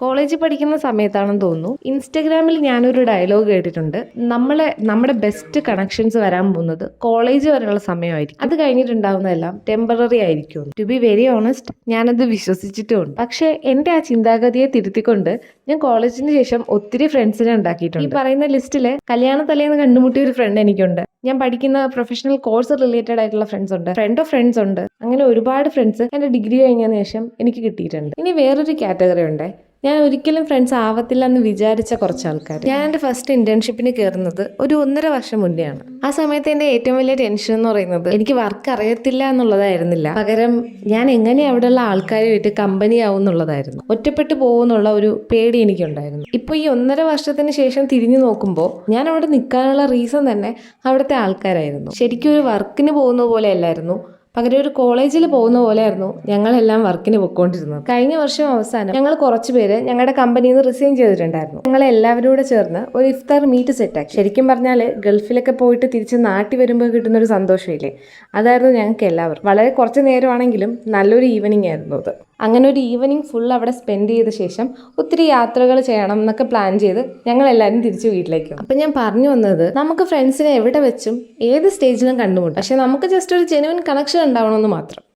കോളേജിൽ പഠിക്കുന്ന സമയത്താണെന്ന് തോന്നുന്നു ഇൻസ്റ്റഗ്രാമിൽ ഞാനൊരു ഡയലോഗ് കേട്ടിട്ടുണ്ട്. നമ്മുടെ ബെസ്റ്റ് കണക്ഷൻസ് വരാൻ പോകുന്നത് കോളേജ് വരെയുള്ള സമയമായിരിക്കും, അത് കഴിഞ്ഞിട്ടുണ്ടാവുന്നതെല്ലാം ടെമ്പററി ആയിരിക്കും. ടു ബി വെരി ഓണസ്റ്റ്, ഞാനത് വിശ്വസിച്ചിട്ടുമുണ്ട്. പക്ഷേ എൻ്റെ ആ ചിന്താഗതിയെ തിരുത്തിക്കൊണ്ട് ഞാൻ കോളേജിന് ശേഷം ഒത്തിരി ഫ്രണ്ട്സിനെ ഉണ്ടാക്കിയിട്ടുണ്ട്. ഈ പറയുന്ന ലിസ്റ്റില് കല്യാണ തലേന്ന് കണ്ടുമുട്ടിയ ഒരു ഫ്രണ്ട് എനിക്കുണ്ട്. ഞാൻ പഠിക്കുന്ന പ്രൊഫഷണൽ കോഴ്സ് റിലേറ്റഡ് ആയിട്ടുള്ള ഫ്രണ്ട്സ് ഉണ്ട്, ഫ്രണ്ട് ഓഫ് ഫ്രണ്ട്സ് ഉണ്ട്. അങ്ങനെ ഒരുപാട് ഫ്രണ്ട്സ് എൻ്റെ ഡിഗ്രി കഴിഞ്ഞതിന് ശേഷം എനിക്ക് കിട്ടിയിട്ടുണ്ട്. ഇനി വേറൊരു കാറ്റഗറി ഉണ്ട്. ഞാൻ ഒരിക്കലും ഫ്രണ്ട്സ് ആവത്തില്ല എന്ന് വിചാരിച്ച കുറച്ച് ആൾക്കാർ. ഞാൻ എൻ്റെ ഫസ്റ്റ് ഇന്റേൺഷിപ്പിന് കയറുന്നത് ഒരു 1.5 വർഷം മുന്നെയാണ്. ആ സമയത്ത് എൻ്റെ ഏറ്റവും വലിയ ടെൻഷൻ എന്ന് പറയുന്നത് എനിക്ക് വർക്ക് അറിയത്തില്ല എന്നുള്ളതായിരുന്നില്ല, പകരം ഞാൻ എങ്ങനെ അവിടെയുള്ള ആൾക്കാരുമായിട്ട് കമ്പനി ആവും എന്നുള്ളതായിരുന്നു. ഒറ്റപ്പെട്ടു പോകുന്നുള്ള ഒരു പേടി എനിക്കുണ്ടായിരുന്നു. ഇപ്പോൾ ഈ 1.5 വർഷത്തിന് ശേഷം തിരിഞ്ഞു നോക്കുമ്പോൾ ഞാൻ അവിടെ നിൽക്കാനുള്ള റീസൺ തന്നെ അവിടുത്തെ ആൾക്കാരായിരുന്നു. ശരിക്കും ഒരു വർക്കിന് പോകുന്ന പോലെ അല്ലായിരുന്നു, പകരം ഒരു കോളേജിൽ പോകുന്ന പോലെയായിരുന്നു ഞങ്ങളെല്ലാം വർക്കിന് പോയിക്കൊണ്ടിരുന്നത്. കഴിഞ്ഞ വർഷം അവസാനം ഞങ്ങൾ കുറച്ച് പേര് ഞങ്ങളുടെ കമ്പനിയിൽ നിന്ന് റിസൈൻ ചെയ്തിട്ടുണ്ടായിരുന്നു. ഞങ്ങൾ എല്ലാവരും കൂടെ ചേർന്ന് ഒരു ഇഫ്താർ മീറ്റ് സെറ്റാക്കി. ശരിക്കും പറഞ്ഞാൽ ഗൾഫിലൊക്കെ പോയിട്ട് തിരിച്ച് നാട്ടിൽ വരുമ്പോൾ കിട്ടുന്ന ഒരു സന്തോഷമില്ലേ, അതായിരുന്നു ഞങ്ങൾക്ക് എല്ലാവർക്കും. വളരെ കുറച്ച് നേരമാണെങ്കിലും നല്ലൊരു ഈവനിങ് ആയിരുന്നു അത്. അങ്ങനെ ഒരു ഈവനിങ് ഫുൾ അവിടെ സ്പെൻഡ് ചെയ്ത ശേഷം ഒത്തിരി യാത്രകൾ ചെയ്യണം എന്നൊക്കെ പ്ലാൻ ചെയ്ത് ഞങ്ങൾ എല്ലാവരും തിരിച്ച് വീട്ടിലേക്ക് വന്നു. അപ്പം ഞാൻ പറഞ്ഞു വന്നത്, നമുക്ക് ഫ്രണ്ട്സിനെ എവിടെ വെച്ചും ഏത് സ്റ്റേജിലും കണ്ടുമുട്ടാം, പക്ഷെ നമുക്ക് ജസ്റ്റ് ഒരു ജെന്യുവൻ കണക്ഷൻ ഉണ്ടാവണമെന്ന് മാത്രം.